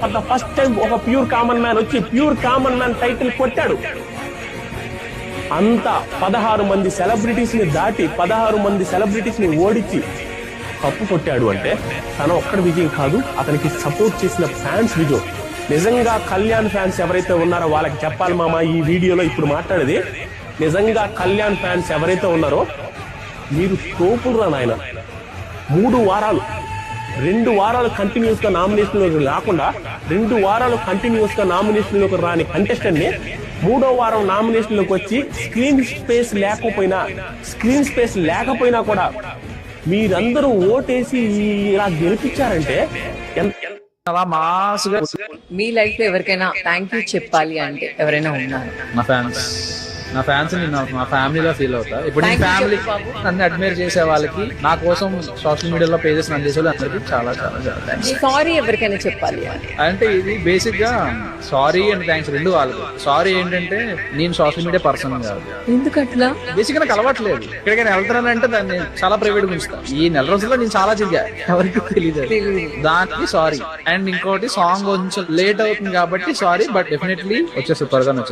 For the first time ఒక pure common man వచ్చి pure common man title కొట్టాడు. అంత 16 మంది సెలబ్రిటీస్ ని దాటి 16 మంది సెలబ్రిటీస్ ని ఓడించి కప్పు కొట్టాడు అంటే తన ఒక్కడ విజయం కాదు, అతనికి సపోర్ట్ చేసిన ఫ్యాన్స్ విజయం. నిజంగా కళ్యాణ్ ఫ్యాన్స్ ఎవరైతే ఉన్నారో వాళ్ళకి చెప్పాలి మామ, ఈ వీడియోలో ఇప్పుడు మాట్లాడేది నిజంగా కళ్యాణ్ ఫ్యాన్స్ ఎవరైతే ఉన్నారో మీరు తోపుడురా నాయన. 2 వారాలు కంటిన్యూస్ గా నామినేషన్ లోకి రాకుండా 2 వారాలు కంటిన్యూస్ గా నామినేషన్ లోకి రాని కంటెస్టెంట్ ని 3వ వారం నామినేషన్ లోకి వచ్చి స్క్రీన్ స్పేస్ లేకపోయినా కూడా మీరందరూ ఓటేసి ఇలా గెలిపించారంటే మీ లైఫ్ లో ఎవరికైనా థ్యాంక్ యూ చెప్పాలి అంటే ఎవరైనా ఉన్నారు? నా ఫ్యాన్స్ మా ఫ్యామిలీలో ఫీల్ అవుతా. ఇప్పుడు నీ ఫ్యామిలీ నన్ను అడ్మైర్ చేసే వాళ్ళకి, నా కోసం సోషల్ మీడియాలో పేజెస్ రన్ చేసే అందరికి చాలా చాలా చాలా సారీ ఎవరికైనా చెప్పాలి అంటే ఇది బేసిక్ గా సారీ అండ్ థ్యాంక్స్ 2 వాళ్ళకి. సారీ ఏంటంటే నేను సోషల్ మీడియా పర్సన్ కాదు, ఎందుకట్లా బేసిక్ గా నాకు అలవాట్లేదు. ఇక్కడికైనా వెళ్తానంటే దాన్ని చాలా ప్రైవేట్ గా ఉంచుతాను. ఈ నెల రోజుల్లో నేను చాలా తిరిగా, ఎవరికి తెలియదు, దానికి సారీ. అండ్ ఇంకోటి సాంగ్ కొంచెం లేట్ అవుతుంది కాబట్టి సారీ, బట్ డెఫినెట్లీ వచ్చేసి త్వరగా వచ్చేస్తాను.